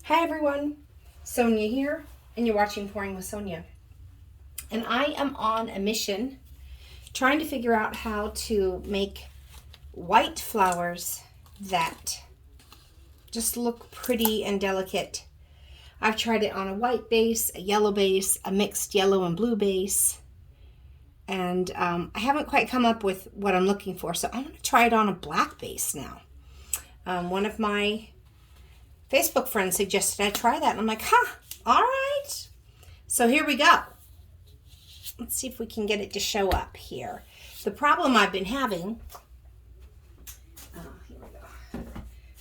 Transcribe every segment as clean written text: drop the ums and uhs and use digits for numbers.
Hi everyone, Sonia here, and you're watching Pouring with Sonia. And I am on a mission trying to figure out how to make white flowers that just look pretty and delicate. I've tried it on a white base, a yellow base, a mixed yellow and blue base, and I haven't quite come up with what I'm looking for, so I'm going to try it on a black base now. One of my Facebook friend suggested I try that, and I'm like, all right. So here we go. Let's see if we can get it to show up here. The problem I've been having, here we go.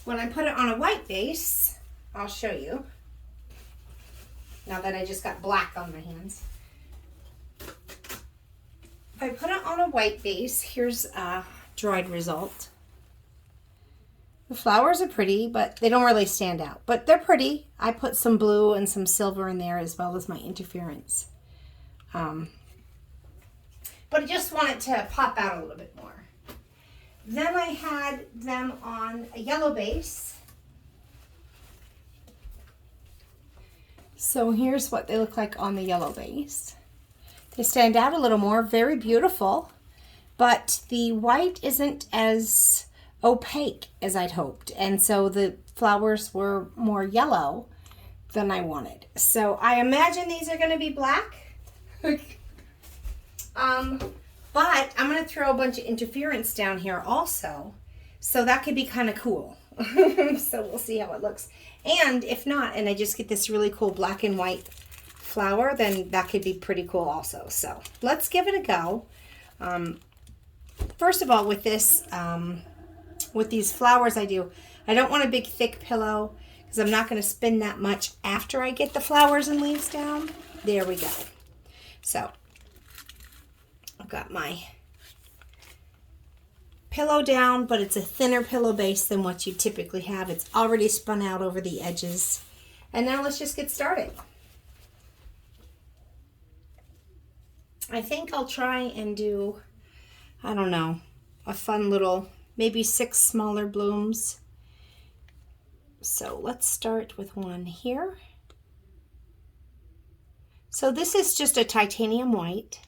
When I put it on a white base, I'll show you. Now that I just got black on my hands. If I put it on a white base, here's a dried result. The flowers are pretty, but they don't really stand out. But they're pretty. I put some blue and some silver in there as well as my interference. But I just want it to pop out a little bit more. Then I had them on a yellow base. So here's what they look like on the yellow base. They stand out a little more. Very beautiful. But the white isn't as opaque as I'd hoped, and so the flowers were more yellow than I wanted. So I imagine these are going to be black. But I'm going to throw a bunch of interference down here also, so that could be kind of cool. So we'll see how it looks. And if not, and I just get this really cool black and white flower, then that could be pretty cool also. So let's give it a go. First of all, with this with these flowers I don't want a big thick pillow because I'm not going to spin that much after I get the flowers and leaves down. There we go. So I've got my pillow down, but it's a thinner pillow base than what you typically have. It's already spun out over the edges. And now let's just get started. I think I'll try and do, I don't know, a fun little, maybe 6 smaller blooms. So let's start with one here. So this is just a titanium white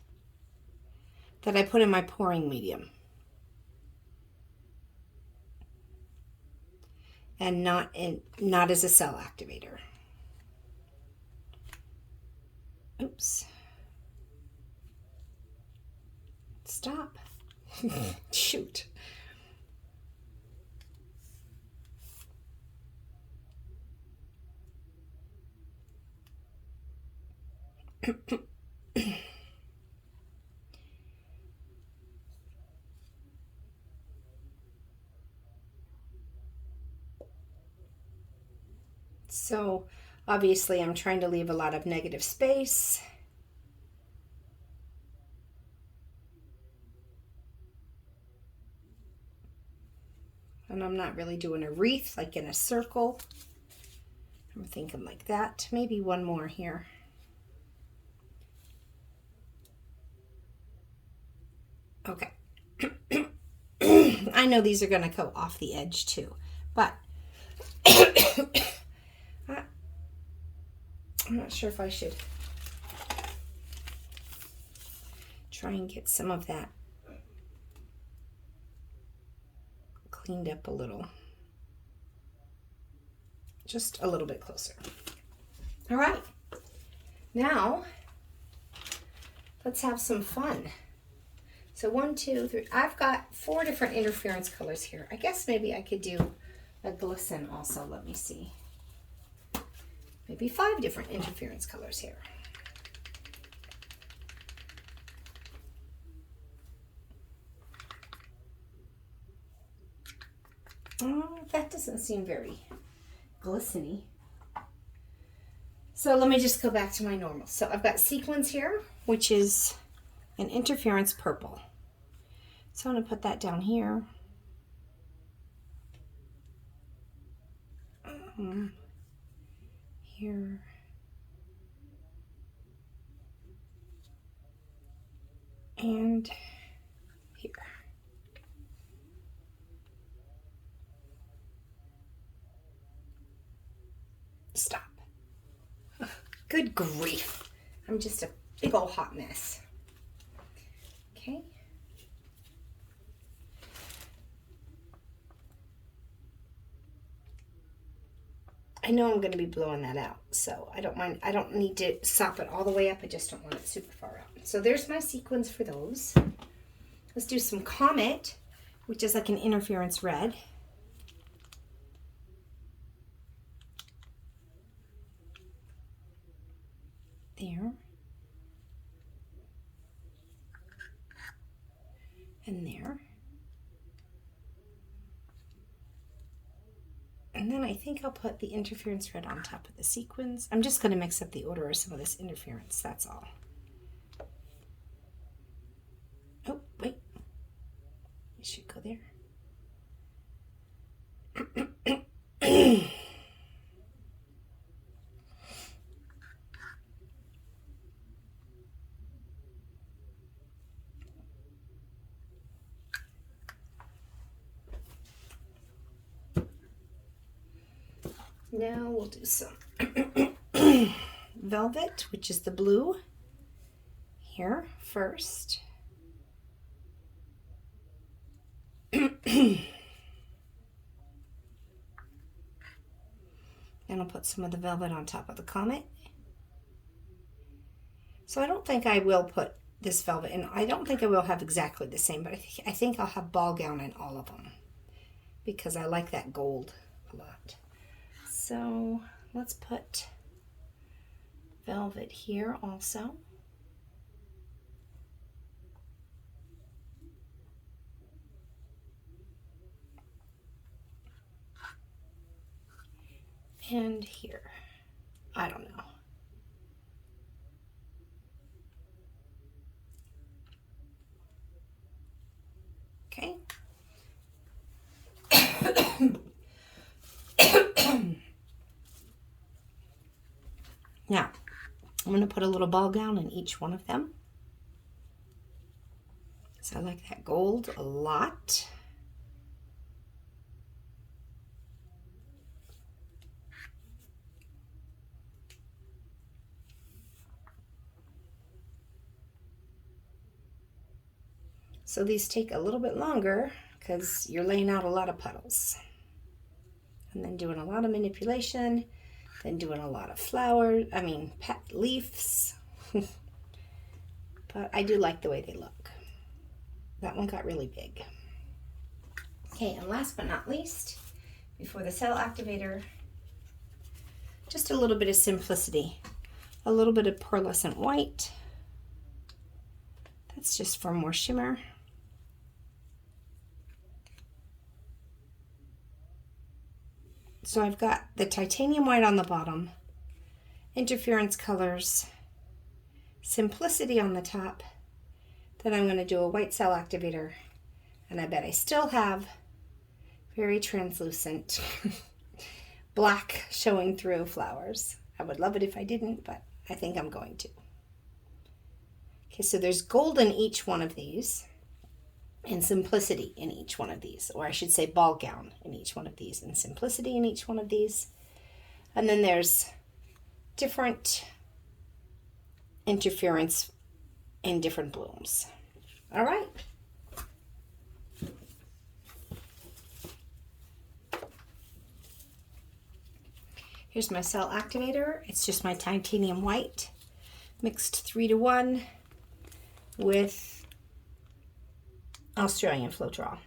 that I put in my pouring medium. And not as a cell activator. Oops. Stop. Shoot. So obviously I'm trying to leave a lot of negative space. And I'm not really doing a wreath like in a circle. I'm thinking like that. Maybe one more here. Okay. I know these are going to go off the edge too, but I'm not sure if I should try and get some of that cleaned up a little. Just a little bit closer. All right. Now, let's have some fun. So 1, 2, 3. I've got 4 different interference colors here. I guess maybe I could do a glisten also. Let me see. Maybe 5 different interference colors here. Oh, that doesn't seem very glisteny. So let me just go back to my normal. So I've got Sequins here, which is an interference purple. So I'm going to put that down here. Here. And here. Stop. Good grief. I'm just a big old hot mess. Okay. I know I'm going to be blowing that out, so I don't mind. I don't need to sop it all the way up. I just don't want it super far out. So there's my sequins for those. Let's do some Comet, which is like an interference red. There. And there. And then I think I'll put the interference red on top of the sequins. I'm just going to mix up the order of some of this interference, that's all. Oh, wait. It should go there. Now we'll do some velvet, which is the blue, here first. And I'll put some of the velvet on top of the Comet. So I don't think I will put this velvet in. I don't think I will have exactly the same, but I think I'll have ball gown in all of them because I like that gold a lot. So let's put velvet here also. And here. I don't know. Okay. Now, I'm going to put a little ball gown in each one of them. So I like that gold a lot. So these take a little bit longer because you're laying out a lot of petals. And then doing a lot of manipulation, then doing a lot of leaves. But I do like the way they look. That one got really big. Okay, and last but not least, before the cell activator, just a little bit of simplicity. A little bit of pearlescent white. That's just for more shimmer. So I've got the titanium white on the bottom, interference colors, simplicity on the top. Then I'm going to do a white cell activator, and I bet I still have very translucent black showing through flowers. I would love it if I didn't, but I think I'm going to. Okay, so there's gold in each one of these, and simplicity in each one of these, or I should say ball gown in each one of these, and simplicity in each one of these. And then there's different interference in different blooms. All right. Here's my cell activator. It's just my titanium white mixed 3:1 with Australian Floetral.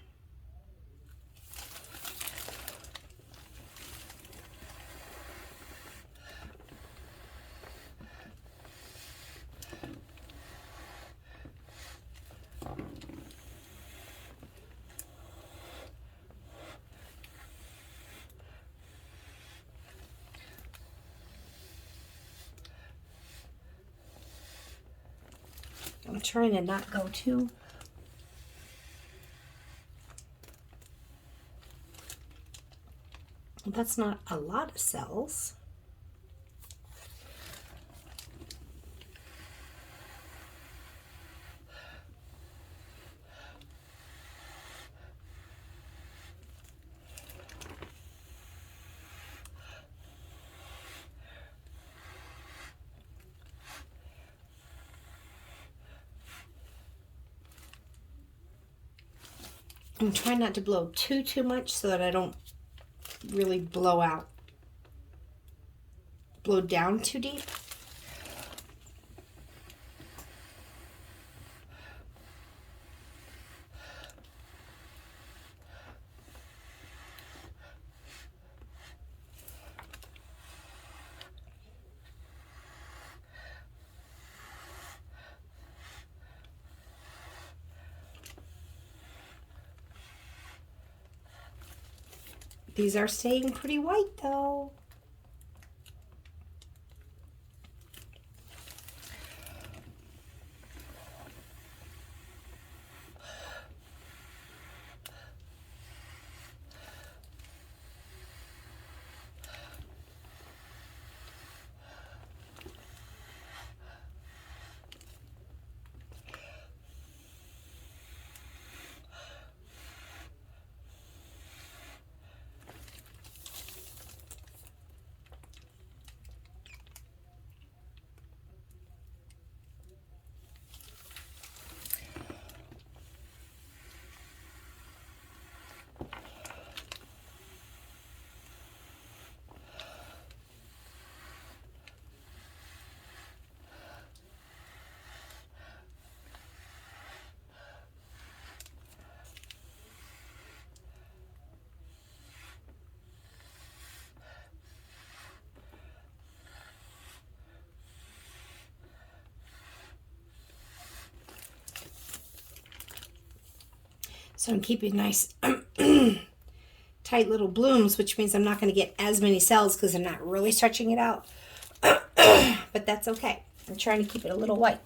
I'm trying to not go too that's not a lot of cells. I'm trying not to blow too much so that I don't really blow down too deep. These are staying pretty white though. So I'm keeping nice tight little blooms, which means I'm not going to get as many cells because I'm not really stretching it out. But that's okay. I'm trying to keep it a little white.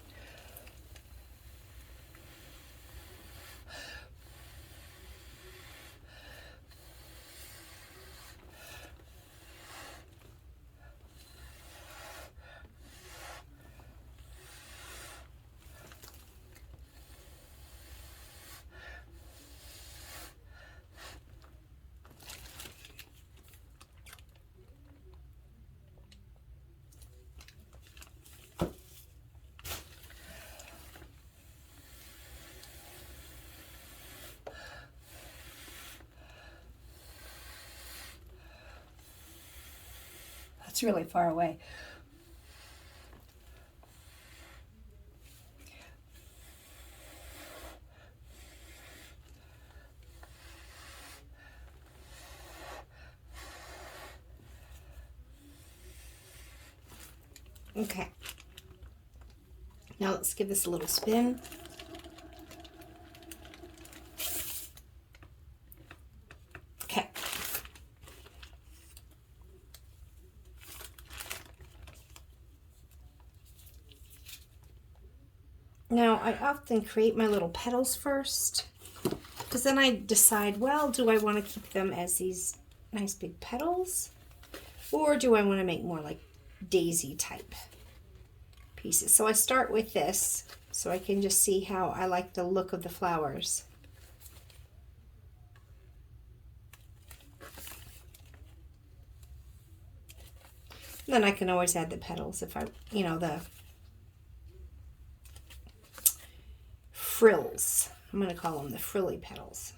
It's really far away. Okay. Now let's give this a little spin. Okay. Now, I often create my little petals first, because then I decide, well, do I want to keep them as these nice big petals, or do I want to make more like daisy type pieces? So I start with this, so I can just see how I like the look of the flowers. And then I can always add the petals if I, the frills. I'm going to call them the frilly petals.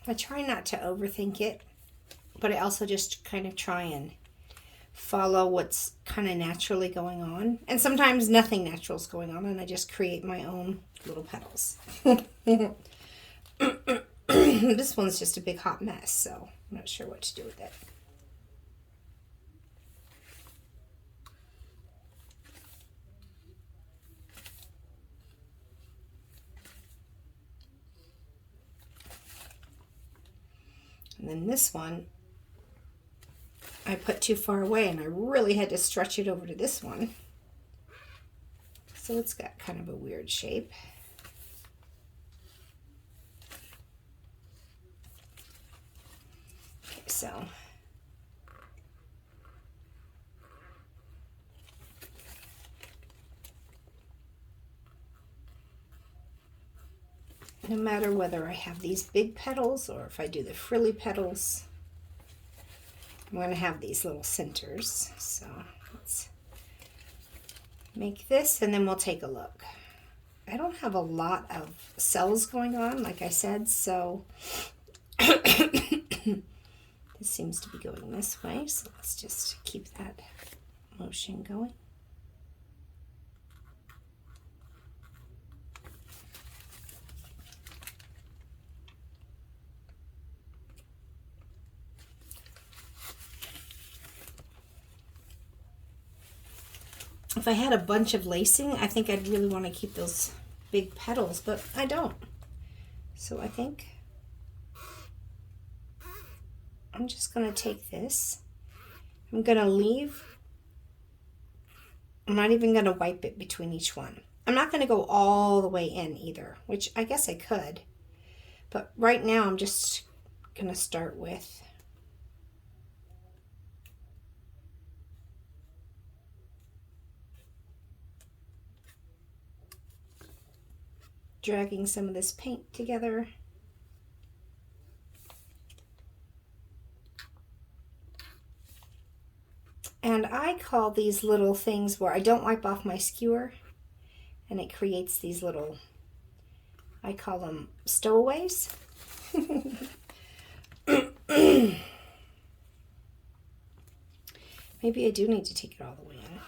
I try not to overthink it, but I also just kind of try and follow what's kind of naturally going on. And sometimes nothing natural is going on, and I just create my own little petals. This one's just a big hot mess, so I'm not sure what to do with it. And then this one, I put too far away and I really had to stretch it over to this one. So it's got kind of a weird shape. Okay, so no matter whether I have these big petals or if I do the frilly petals, I'm going to have these little centers. So let's make this and then we'll take a look. I don't have a lot of cells going on, like I said, so this seems to be going this way, so let's just keep that motion going. If I had a bunch of lacing, I think I'd really want to keep those big petals, but I don't. So I think I'm just going to take this. I'm going to leave. I'm not even going to wipe it between each one. I'm not going to go all the way in either, which I guess I could. But right now I'm just going to start with dragging some of this paint together. And I call these little things where I don't wipe off my skewer and it creates these little, I call them stowaways. Maybe I do need to take it all the way in.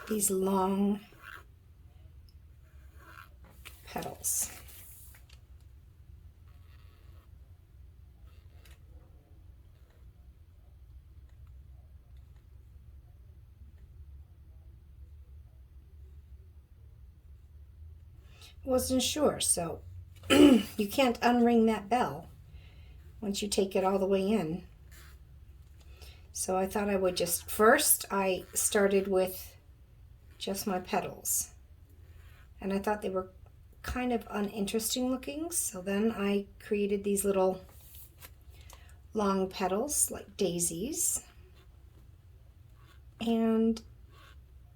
These long petals. Wasn't sure, so you can't unring that bell once you take it all the way in. So I thought I would just, first I started with just my petals. And I thought they were kind of uninteresting looking, so then I created these little long petals like daisies. And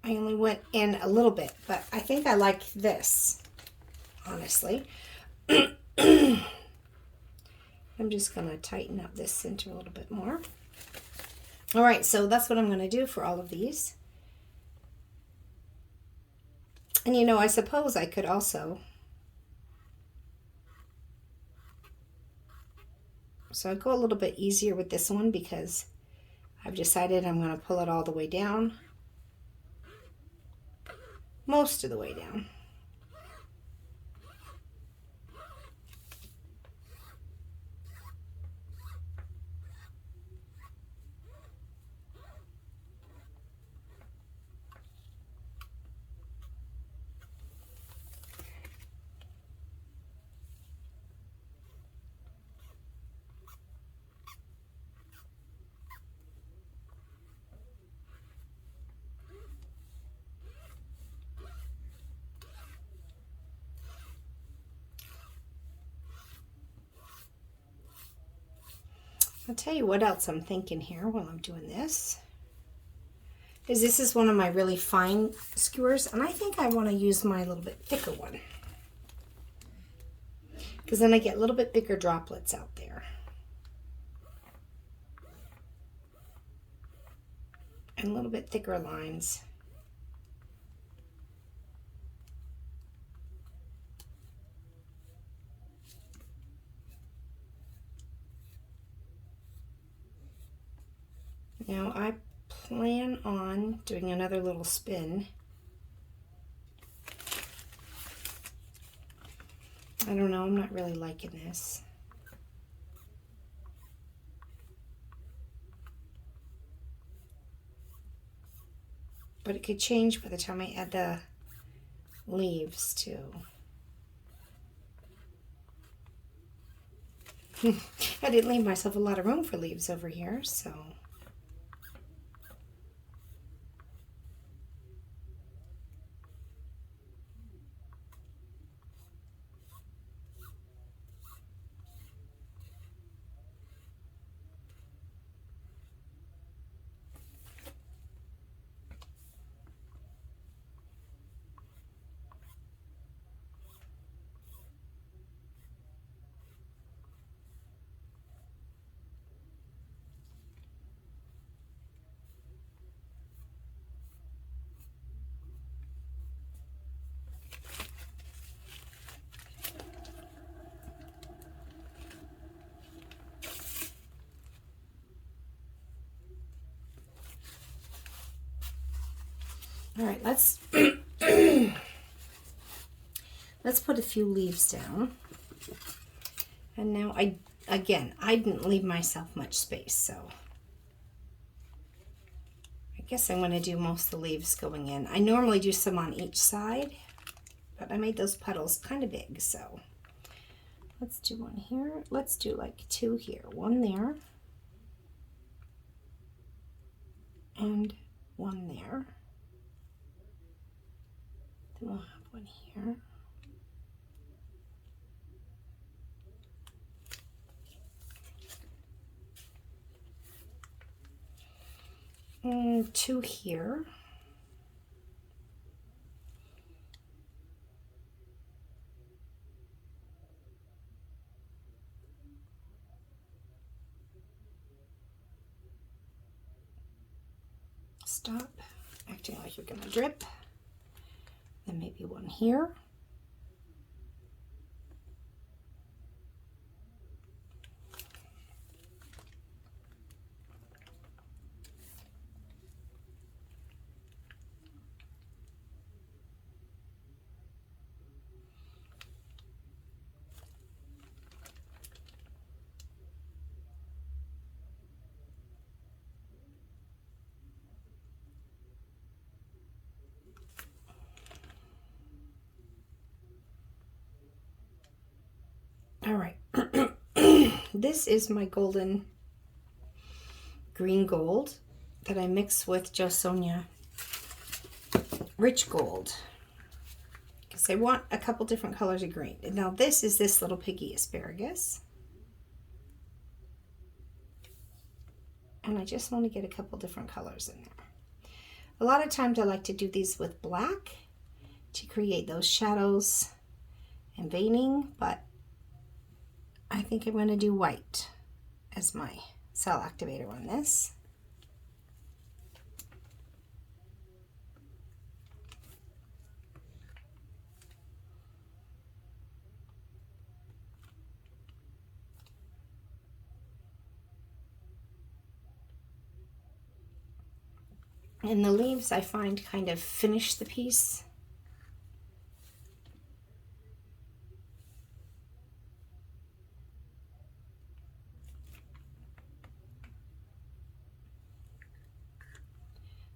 I only went in a little bit, but I think I like this, honestly. I'm just going to tighten up this center a little bit more. All right, so that's what I'm going to do for all of these. And you know, I suppose I could also, so I'll go a little bit easier with this one because I've decided I'm going to pull it all the way down, most of the way down. I'll tell you what else I'm thinking here while I'm doing this. This is one of my really fine skewers, and I think I want to use my little bit thicker one. Because then I get a little bit bigger droplets out there. And a little bit thicker lines. Now I plan on doing another little spin. I don't know, I'm not really liking this. But it could change by the time I add the leaves too. I didn't leave myself a lot of room for leaves over here, so. All right, let's put a few leaves down. And now I didn't leave myself much space, so I guess I'm going to do most of the leaves going in. I normally do some on each side, but I made those petals kind of big, so let's do one here. Let's do like two here. One there and one there. Then we'll have one here. And two here. Stop acting like you're gonna drip. Then maybe one here. All right, this is my golden green gold that I mix with Josonia Rich Gold because I want a couple different colors of green. And now this is this little Piggy Asparagus. And I just want to get a couple different colors in there. A lot of times I like to do these with black to create those shadows and veining, but I think I'm going to do white as my cell activator on this. And the leaves I find kind of finish the piece.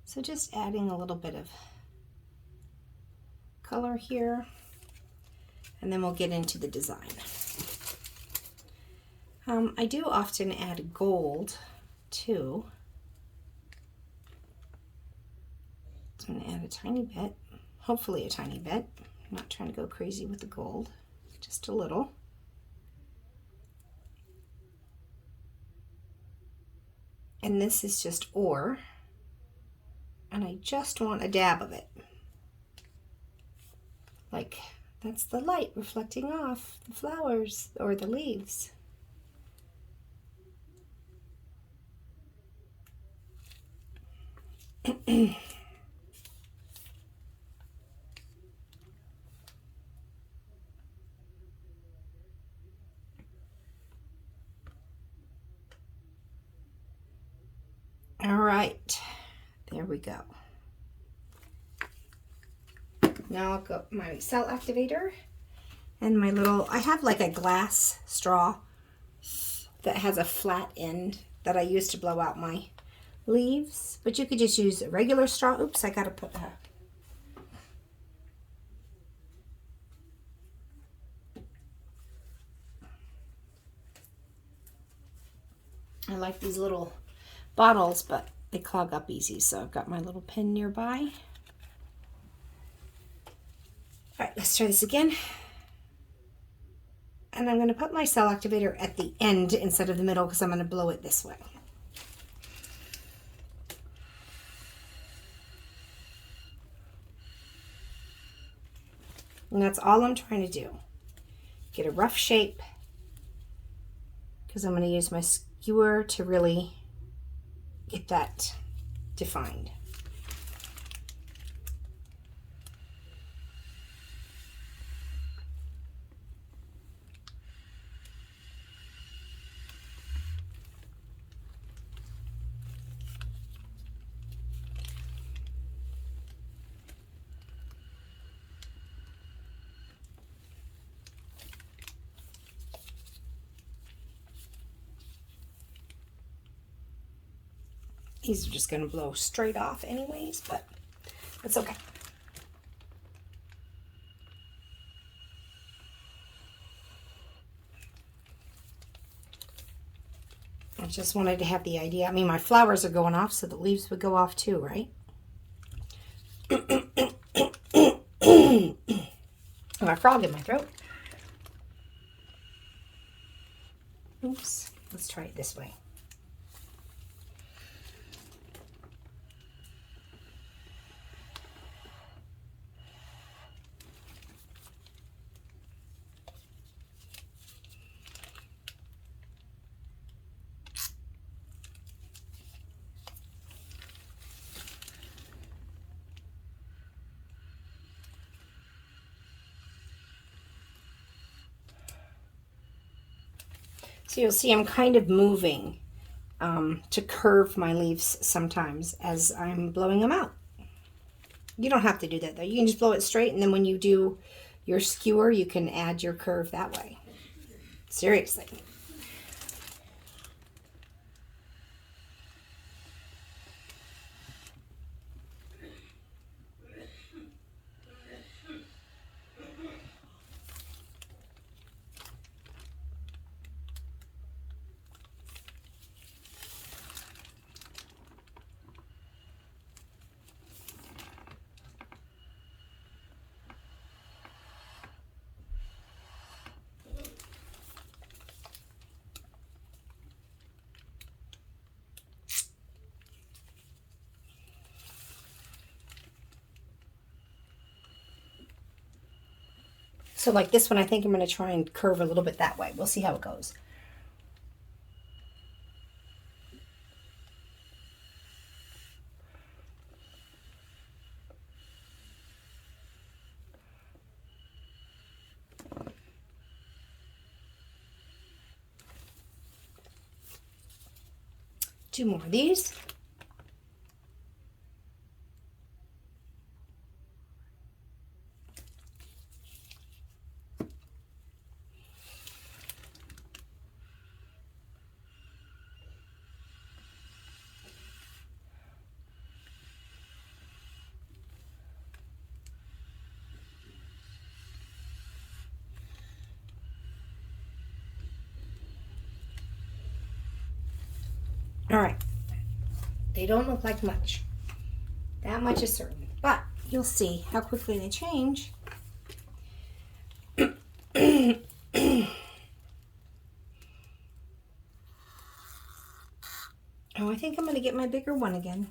So just adding a little bit of color here, and then we'll get into the design. I do often add gold too. So I'm going to add a tiny bit, hopefully a tiny bit. I'm not trying to go crazy with the gold, just a little. And this is just ore. And I just want a dab of it. Like, that's the light reflecting off the flowers or the leaves. All right, there we go. Now I'll go my cell activator and my little, I have like a glass straw that has a flat end that I use to blow out my leaves, but you could just use a regular straw. Oops, I gotta put that. I like these little bottles, but they clog up easy, so I've got my little pen nearby. All right, let's try this again. And I'm going to put my cell activator at the end instead of the middle because I'm going to blow it this way. And that's all I'm trying to do. Get a rough shape because I'm going to use my skewer to really get that defined. These are just going to blow straight off anyways, but it's okay. I just wanted to have the idea. I mean, my flowers are going off, so the leaves would go off too, right? I got a frog in my throat. Oops. Let's try it this way. So you'll see I'm kind of moving to curve my leaves sometimes as I'm blowing them out. You don't have to do that though. You can just blow it straight, and then when you do your skewer, you can add your curve that way. Seriously. So like this one, I think I'm going to try and curve a little bit that way. We'll see how it goes. Two more of these. All right. They don't look like much. That much is certain. But you'll see how quickly they change. Oh, I think I'm going to get my bigger one again.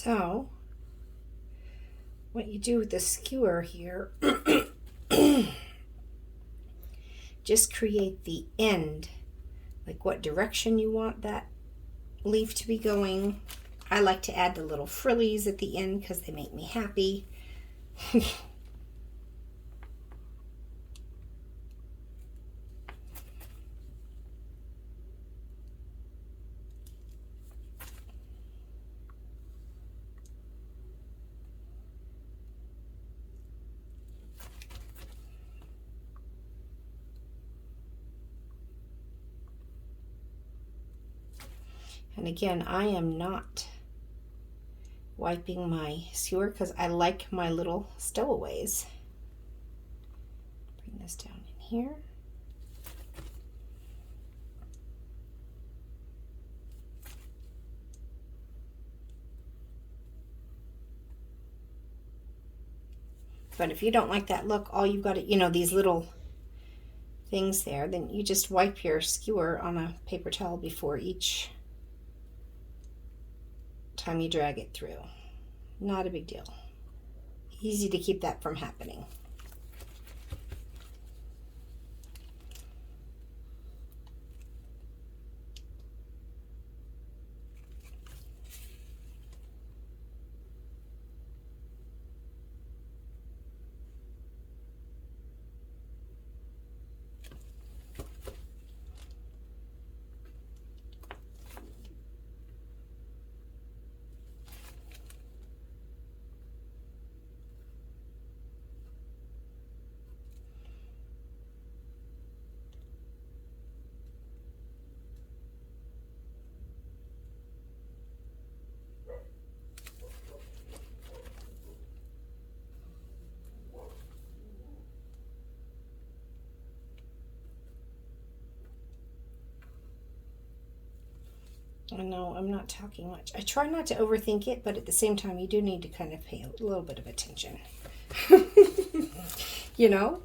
So what you do with the skewer here, just create the end, like what direction you want that leaf to be going. I like to add the little frillies at the end because they make me happy. And again, I am not wiping my skewer because I like my little stowaways. Bring this down in here. But if you don't like that look, all you've got to, you know, these little things there, then you just wipe your skewer on a paper towel before each time you drag it through. Not a big deal. Easy to keep that from happening. I know I'm not talking much. I try not to overthink it, but at the same time, you do need to kind of pay a little bit of attention. You know?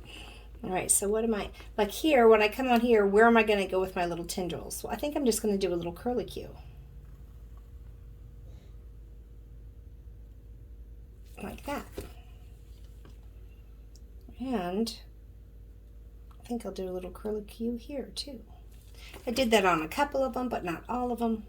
All right, so what am I, like here, when I come on here, where am I going to go with my little tendrils? Well, I think I'm just going to do a little curlicue. Like that. And I think I'll do a little curlicue here too. I did that on a couple of them, but not all of them.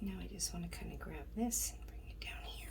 And now I just want to kind of grab this and bring it down here.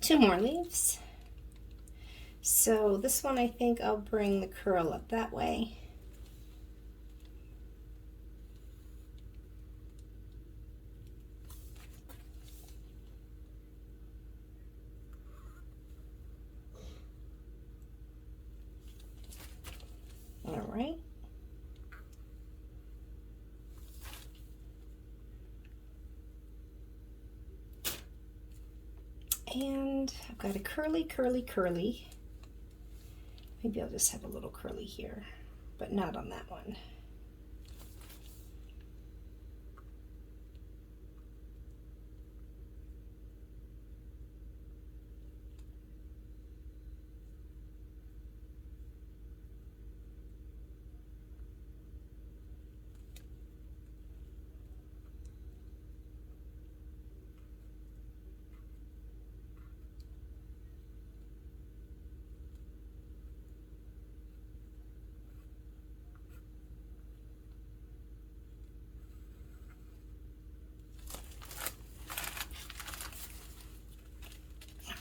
Two more leaves. So this one, I think I'll bring the curl up that way. All right. And I've got a curly, curly, curly. Maybe I'll just have a little curly here, but not on that one.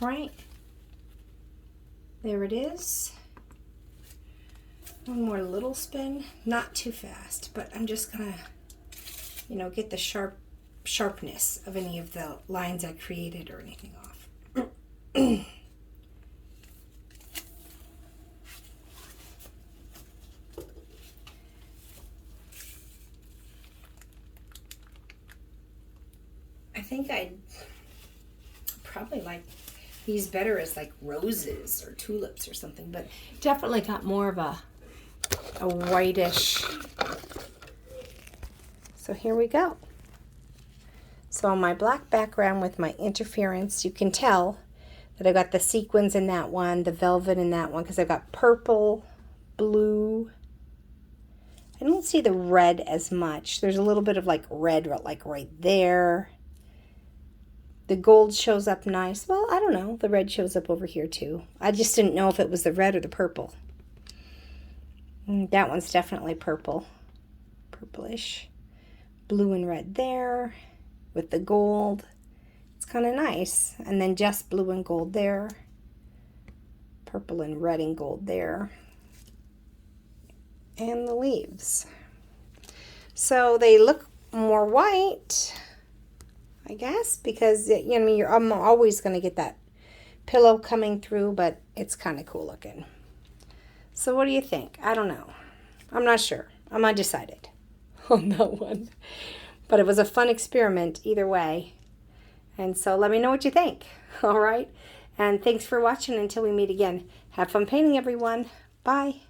right? There it is. One more little spin, not too fast, but I'm just gonna, you know, get the sharpness of any of the lines I created or anything off. I think I'd probably like these better as like roses or tulips or something, but definitely got more of a whitish. So here we go. So on my black background with my interference, you can tell that I got the sequins in that one, the velvet in that one, because I've got purple, blue. I don't see the red as much. There's a little bit of like red like right there. The gold shows up nice. Well, I don't know. The red shows up over here too. I just didn't know if it was the red or the purple. That one's definitely purple. Purplish. Blue and red there with the gold. It's kind of nice. And then just blue and gold there. Purple and red and gold there. And the leaves. So they look more white, I guess, because, you know, I'm always going to get that pillow coming through, but it's kind of cool looking. So what do you think? I don't know. I'm not sure. I'm undecided on that one. But it was a fun experiment either way. And so let me know what you think. All right? And thanks for watching until we meet again. Have fun painting, everyone. Bye.